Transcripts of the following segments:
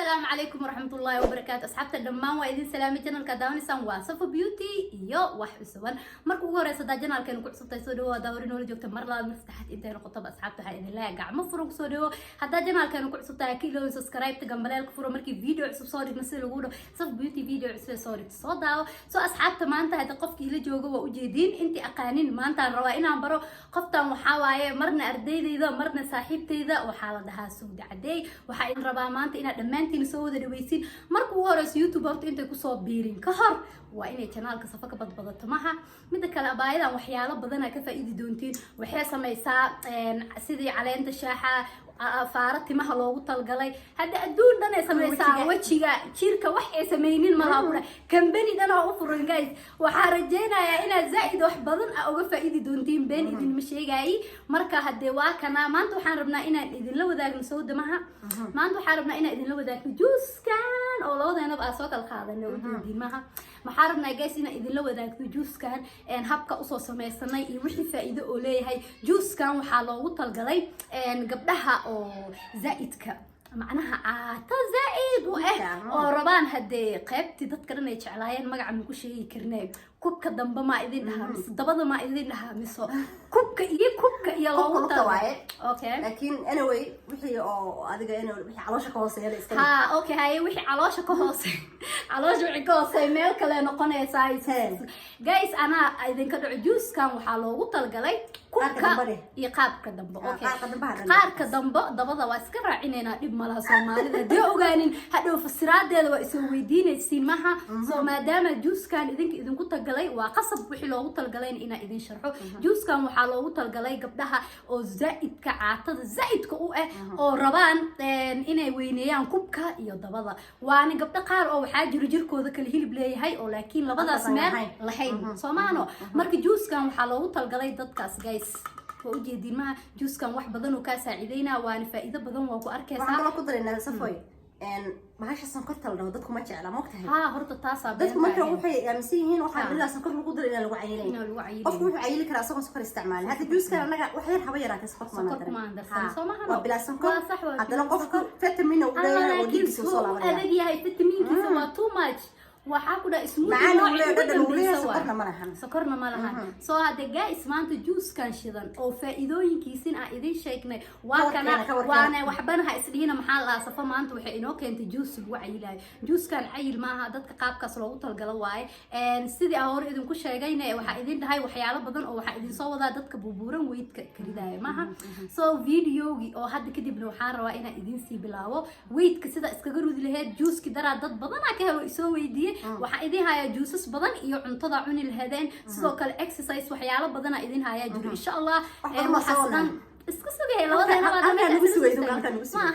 السلام عليكم ورحمة الله وبركاته. أصحابتا دمان وإذن سلامي جنال كداونيسان وصفو بيوتي iyo wax cusban marka ugu horeysa janaalkeen ku cusubtay soo dhawo dawrin oo joogta mar labaad mastaxad intee noqoto asxaabta waxa idin la gacmo furo soo dhawo hadaa janaalkeen ku cusubtay kilo subscribe ta gambaleel ku furo markii video cusub soo dhigna si lagu dhaw saf beauty video cusub soo daawo soo asxaabta maanta hada qofkii la joogo waa u jeedin intii aqaanin maanta aan rabaa inaan baro qoftan waxa waaye marna ardaydayda marna saaxiibtayda waxa la dhahaa Suudi Cadeey waxa in rabaa maanta inaad dhamaantiin soo wada dhaweysin marka ugu horeysa YouTube horta intay ku soo biirin ka hor waa inay channelka safa ka badbadato maha mid kale abaayadan waxyaalo badan ka faa'iidi doontiin waxay samaysaa sidii caleenta shaaxa faaratimaha loogu talgalay hada adduun dhan ay samaysaa wajiga jirka wax ay sameeynin ma laha company dhan oo u furan guys waxa rajeynayaa inaad zaid wax badan uga faa'iidi doontiin been idin ma sheegay marka hadee waa kana maanta waxaan rabnaa inaan idin la wadaagno sawdamaha maanta waxaan rabnaa inaan idin la wadaagno juuskan oo labadeena baa soo kala qaadano u diimaha maxaa rabnaa guys inaan idin la wadaagno juuskan habka u soo sameeysanay iyo wixii faa'iido oo leeyahay juuskan waxa loogu talgalay gabdhaha oo zaidka macnaha aata zaid u oo rabaan hadee qaybti dadka dhan ay jeclaayeen magaca ma ku sheegi karnaa kubka dambe ma idin dhahaa mis dabada ma idin dhahaa miso kubka iyo loogu talgalay okay laakiin anyway wixii oo adiga inuu wixii caloosha ka hooseeyo iska okay hay wixii caloosha ka hooseeyo caloosha wixii ka hooseeyo meel kale noqonaysa guys ana idin ka dhaco juuskan waxa loogu talgalay kubka iyo qaabka dambe okay qaabka dambe dabada waa iska raacinayna dib malaha Soomaalida hadii ogaanin hadhow fasiraadeeda waa isoo weydiinaysiin maha soo maadaama juuskan idinku tagalay waa qasab wixii loogu talgalay in idin sharxo juuskan waxa loogu talgalay gabdhaha oo zaidka caatada zaidka u oo rabaan inay weyneeyaan kubka iyo dabada waana gabdha qaar oo waxa jiro jirkooda kala hilib leeyahay oo laakiin labadaas meel lahayn Soomaano marka juuskan waxa loogu talgalay dadkaas guys وأجدين ما جوز كان واحد بدن وكاس عيدينا وأنا فائدة بدن وأكو أركز. ما أنا قدر إن صفوي ما هاش سنكرت لو ضدكم ما تعلم ما وقتها. هرت الطاسة. ضدكم ما تروحي مسيهين وحنا بالله سنكر نقدر إلى الوعيين. الوعيين. أفهم عيلك رأسه سكر استعمال. هذا الجوز كان أنا وحير حبيرة كسخط ما ندري. سكر ما ندري. سو وبلا سنكر. هذا لو قفك فيتامين ولا وديك سوصل على. هذا دي هاي فيتامين كيسوا too much. وحاكودا اسمه سكرنا مالها سو هذا جاي اسمه جوس كان شيدان او فائدوين كيسين ايدين شيكنا وانا وحبانها اسلينا محل صفا ما انت waxay inoo keentay juice ugu cayilay juice kan cayil maaha dadka qaabkaas loogu talgalo waay sidii aan hore idin ku sheegaynay waxa idin dhahay waxyaalo badan oo waxa idin soo wadaa dadka buubuuran weydka kalidaay maaha so videogi oo hadda kadib waxaan rabaa inaan idin sii bilaabo weydka sida iskaga rudi lahayd juice ki daraa dad badan ka helo isoo weydiiyay waxa idin haya juices badan iyo cuntada cuni lahaydeen sidoo kale exercise waxyaalo badan idin haya jiro insha Allah waxaan iska sugay labadeena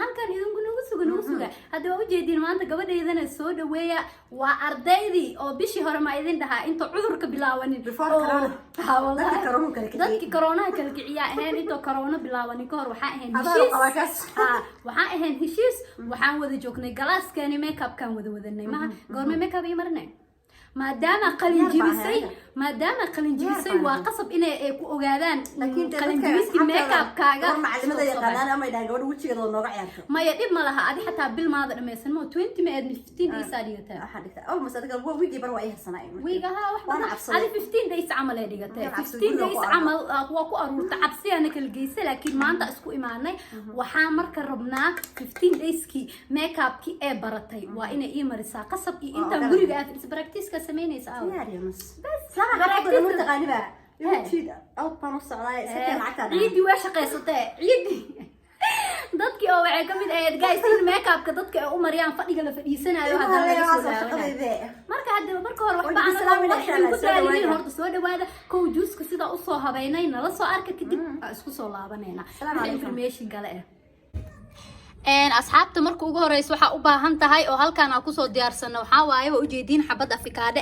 halkan idinku nagu suga hadda u jeedin maanta gabadheedana soo dhaweeya waa ardaydii oo bishii hore ma idin dhahaa inta cudurka bilaawanin dadki corona kala kiciya ahayn inta corona bilaawanin ka hor waxa ahayn heshiis waxaan wada joognay galaaskani makeup kan wada wadanay ma goorma makeup iyo marnay maadaama qalin jibisay waa qasab inay ku ogaadaan qalin jibiski makeup kaaga macallimada yaqaanaan ama idaan gabadha wajigeeda nooga ciyaarto maya dib ma laha adi xataa bil maada dhameysan ma 20 ma 15 days adigata waxa dhigta oo mas'alada wigi bar waa ay harsanay wiga ha wax badan adi 15 days amal ay dhigatay 15 days amal waa ku aruurta cabsiyana kala geysay laakiin maanta isku imaanay waxaan marka rabnaa 15 days ki makeup ki ee baratay waa inay ii marisaa qasab iyo inta guriga aad practice سمينيس أو بس لا أقدر أقول تغنيبة يوتيوب أو بانوس على سكر عكا عيدي واش قيسته عيدي dadki oo waxay kamid ahayd guys in makeup ka dadka u mariyaan fadhiga la fadhiisanayo hadda marka hore waxba aan salaamay horta soo dhawaada kow juuska sida u soo habeynay nala soo arka kadib isku soo laabanayna information kale asxaabta marka ugu horeyso waxa u baahan tahay oo halkaan aan ku soo diyaarsano waxa waaye u jeedin xabad afikaade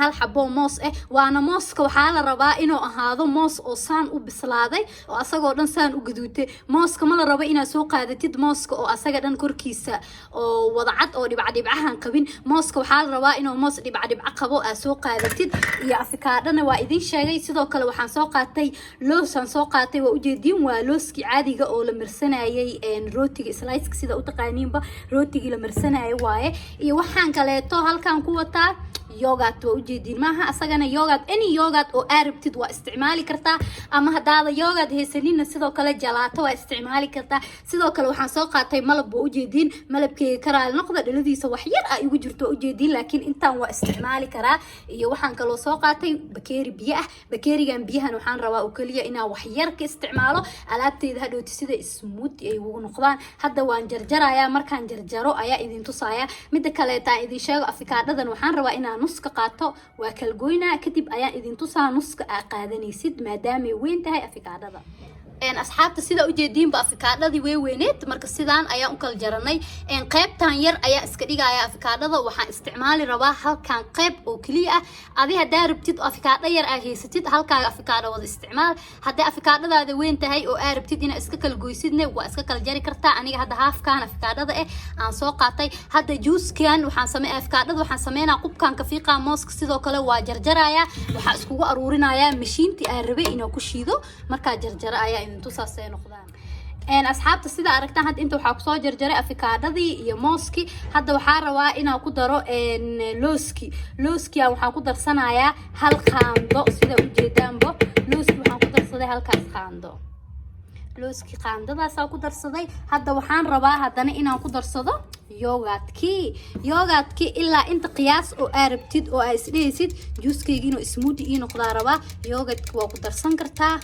hal xabo moos waana mooska waxa la rabaa inuu ahaado moos oo saan u bislaaday oo asagoo dhan saan u gaduutay mooska ma la rabo inaad soo qaadatid mooska oo asaga dhan korkiisa oo wadacad oo dhibcaan qabin mooska waxa la rabaa inuu moos dhibca qabo aad soo qaadatid iyo afikaadana waa idin sheegay sidoo kale waxaan soo qaatay loos aan soo qaatay waa u jeedin waa looski caadiga oo la marsanayay rootiga sliceka sida u taqaaniinba rootigii la marsanayo waaye iyo waxaan kaleeto halkan ku wataa yogurt waa ujeedin maaha asagana yogurt any yogurt oo arabtid waa isticmaali kartaa ama hadaada yogurt haysanina sidoo kale jalaato waa isticmaali kartaa sidoo kale waxaan soo qaatay malab waa ujeedin malabkeyga karaal noqda dhaladiisa wax yar ah igu jirto ujeedin laakiin intaan waa isticmaali karaa iyo waxaan kaloo soo qaatay bakeeri biyo ah bakeerigan biyahan waxaan rabaa oo kaliya inaan wax yar ka isticmaalo alaabteeda hadhowti sida smoothie ay ugu noqdaan hadda waan jarjarayaa markaan jarjaro ayaa idin tusaaya midda kale taan idin sheego afikaadhadan waxaan rabaa inaan nuska qaato waa kala goynaa kadib ayaan idin tusaa nuska aa qaadanaysid maadaama ay weyn tahay afikaadhada asxaabta sida ujeediinba afikaadhadii way weyneed marka sidaan ayaan u kala jaranay qaybtan yar ayaa iska dhigaya afikaadhada waxaan isticmaali rabaa halkan qayb oo kaliya ah adi hadaa rabtid afikaadho yar aa haysatid halkaaga afikaadho wada isticmaal haddii afikaadhadaada weyn tahay oo aa rabtid inaa iska kala goysidne waa iska kala jari kartaa aniga hadda haafkan afikaadhada aan soo qaatay hadda juuskan afikaadhada waxaan sameynaa qubkan kafiiqa mooska sidoo kale waa jarjaraya waxaa iskugu aruurinaya mashiintii aan rabay inaan ku shiido markaa jarjara ayaa tusaasay noqdaan asxaabta sida aragtaan hadda inta waxaa kusoo jarjaray afikaadhadii iyo mooski hadda waxaa rabaa inaan ku daro looski waxaan ku darsanayaa hal qaando sida ujeedaanbo looski waxaan ku darsaday halkaas qaando looski qaandadaasaa ku darsaday hadda waxaan rabaa haddana inaan ku darsado yogurtkii ilaa inta qiyaas oo aa rabtid oo aa isdhehaysid juuskayga inuu smoothie ii noqdaa rabaa yogurtka waa ku darsan kartaa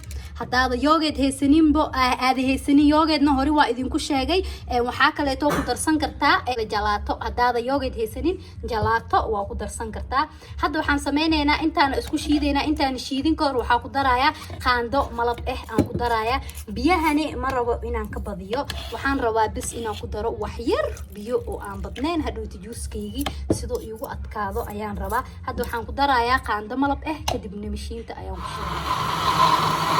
hadaada yogurt haysaninbo aada haysanin yogurtna hore waa idinku sheegay waxaa kaleeto ku darsan kartaa jalaato hadaada yogurt haysanin jalaato waa ku darsan kartaa hadda waxaan sameynaynaa intaana isku shiidaynaa intaana shiidin ka hor waxaa ku darayaa qaando malab aan ku darayaa biyahani ma rabo inaan ka badiyo waxaan rabaa bis inaan ku daro wax yar biyo oo aan badnayn hadhowti juuskaygii sidoo iigu adkaado ayaan rabaa hadda waxaan ku darayaa qaando malab kadibna mashiinta ayaan ku shiidaa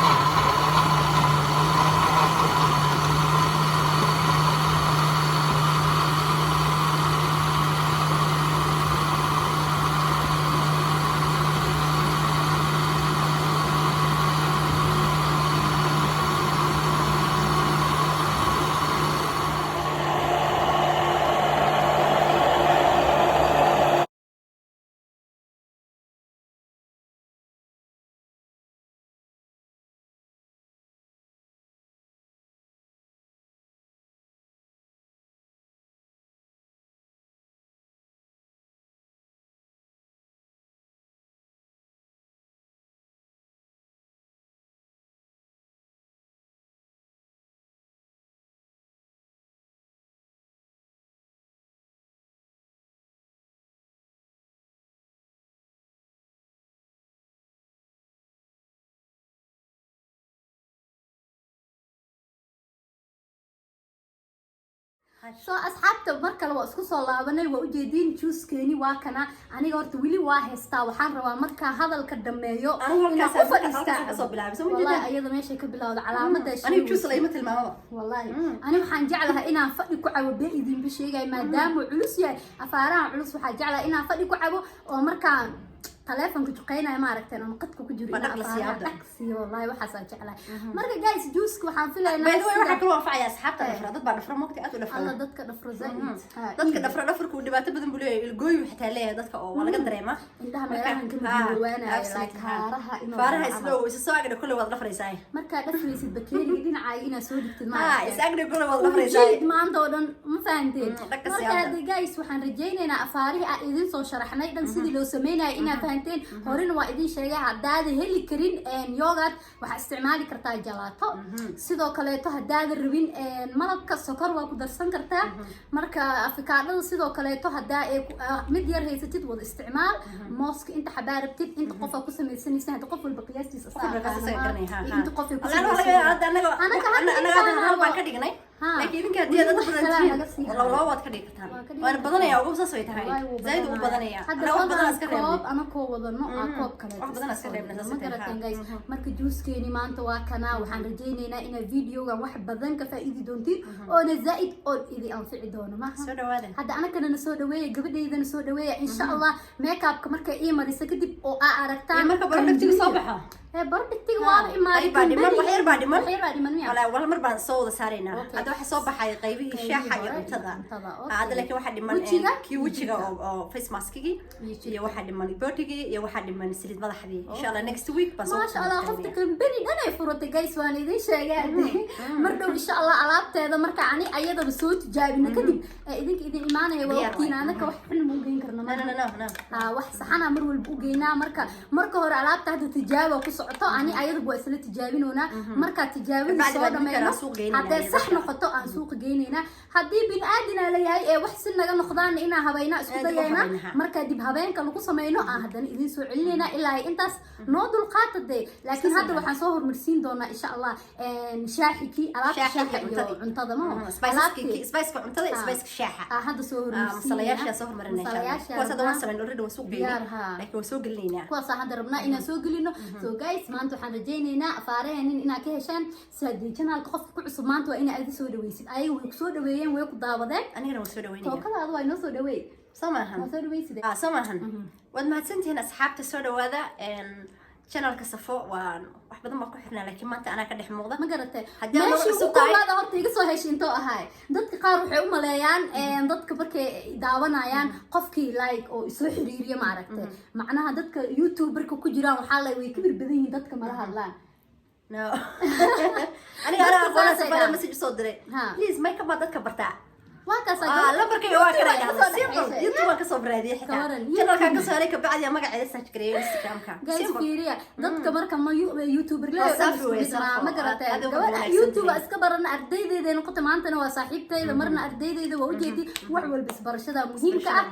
soo asxaabta markale waa isku soo laabanay waa ujeediin juuskeeni waa kana aniga horta weli waa haystaa waxaan rabaa markaa hadalka dhameeyo inaan ku fadhiistaa wallahi ayada meeshay ka bilowda calaamada aniga juus la ima tilmaamo wallahi ani waxaan jeclahay inaan fadhi ku cabo bee idin bisheegay maadaama culus yahay afaaraha culus waxaan jeclahay inaan fadhi ku cabo oo markaan telefonka juqeynaya ma aragteen ama qadka ku jiro ina afaaraha wallahi waxaas jeclahay marka guys juuska waxaan filaynaa waxa kale oo faacay asxaabta dhafra dad baa dhafra moogtay aad u dhafra alla dadka dhafra zaid dadka dhafarku dhibaato badan buu leeyahay ilgooy xitaa leeyahay dadka oo waa laga dareema indaha meelahan ka midwaanaya like faaraha islo isa soo agdha kulli wada dhafraysaa marka dhafraysid bakeeriga dhinacaaga inaa soo dhigtid ma is agdha kulli wada dhafraysaa maanta oo dhan ma fahanteen marka guys waxaan rajaynaynaa afaarihi aan idin soo sharaxnay dhan sidii loo sameeyay inaa fahanteen horena waa idin sheegay hadaad heli karin yogurt waxa isticmaali kartaa jalaato sidoo kale hadaad rabin malabka sokor waa ku darsan kartaa marka afikaadhada sidoo kale hadaa mid yar haysatid wada isticmaal mooska inta xabaarabtid inta qof ku samaysanaysa hada qof walba qiyaastiisa inta qof ku anaga ka dhignay laakiin idinka hadii dad badan loo wad ka dhigtaan waan badanaya ugu soo tahay zaid u badanaya ana wax badan iska reebay ana ko wadano koob kale wax badan iska reebna ma garateen guys marka juuskeeni maanta waa kana waxaan rajaynaynaa in videogan wax badan ka faa'iidi doontiin oo zaid oo idin anfici doono ma soo dhawaada hadda ana kana soo dhaweeyay gabadheydana soo dhaweeyay insha Allah makeup marka ii marisa kadib oo aragtaan marka productiga soo baxo productiga waa imaanay baadhiman wax yar baadhiman wala mar baan soo wada saarayna هذا واحد صوب حي قيبه الشاحة ينتظر هذا لكن واحد من كي وجهه أو فيس ماسكي يا واحد من بوتيجي يا واحد من سليد ماذا حدي إن شاء الله next week بس ما شاء الله خفتك بني أنا يفرط جايس وأنا ذي شيء مرة إن شاء الله على هذا مرة عني أيضا بصوت جايبنا كذب إذا إيمانه وقتنا أنا كواحد حنا ممكن كرنا لا واحد صحنا مرة والبوجينا مرة هور على هذا تجاوب وقصته أنا أيضا بوصلة تجاوبين هنا مرة تجاوبين صودا ما هذا صح نقطة عن سوق جينينا هدي بين آدنا لياي وحسن نجا نخضان إنا هبينا سودينا مرة دي بهبين كانوا قصمينو هذا إذا سعلنا إلا إنتاس نود القاط دي لكن هذا وحن صور مرسين دونا إن شاء الله شاحكي على شاحة انتظموا سبايس انتظر سبايس شاحة هذا صور مصلياش يا صور مرنا كوس هذا واسع من أريد وسوق بينا لكن وسوق لينا كوس هذا ربنا إنا سوق لينا سو جايس ما أنتو حنرجينا فارين إنا كهشان سدي كنا القف كعصب ما أنتو إنا أدي سود ويسد أي ويكسود ويين ويكود ضابطين أنا هنا وسود ويني توكل هذا وين سود وين سماهن سود ويسد سماهن وما تسنتي هنا أصحاب السود وهذا channel كسفو وواحد بدل ما كحنا لكن ما أنت أنا كده حموضة ما قرأته ماشي وكل هذا هرت يقصوا هاي شيء انتوا هاي ضد قارو حيوم ملايان ضد كبرك دعوانا يان قفكي لايك أو يسوي حريرية ما عرفته معناها ضد يوتيوبر كوجران وحالة ويكبر بدين ضد كمالها الله no أنا أقول سفارة مسج صدري please ما يكبر ضد كبرتاع واكاسا لا بركي واكرا هذا سيمبل يوتيوب كسب رادي حتى كنا كان كسر عليك بعد يا مقعد سيرش كريم انستغرام كان سيمبل dadka marka ma youtuber la ma garatay youtube iska barana ardaydeeda noqoto maantana waa saaxiibtayda marna ardaydeeda waa u jeedi wax walba isbarashada muhiimka ah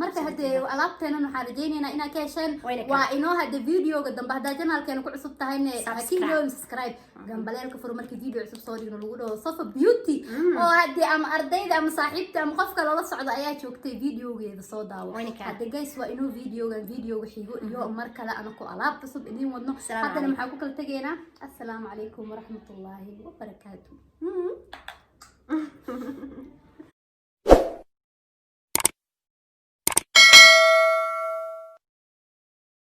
marka hadee alaabteena waxaan rajaynaynaa inaad ka heshaan waa inoo hada videoga dambe hadaa channelkeena ku cusub tahayna hakiilo subscribe gambaleelka furo markii video cusub soo dhigno lagu dhaho Safa Beauty oo hadii ama ardayda ama saaxiibta ama qofka lala socdo ayaa joogtay videogeeda soo daawo hadda guys waa inoo videoga xigo iyo mar kale ana ku alaab cusub idin wadno haddana maxaa ku kala tageynaa assalaamu calaykum waraxmatullaahi wabarakaatuh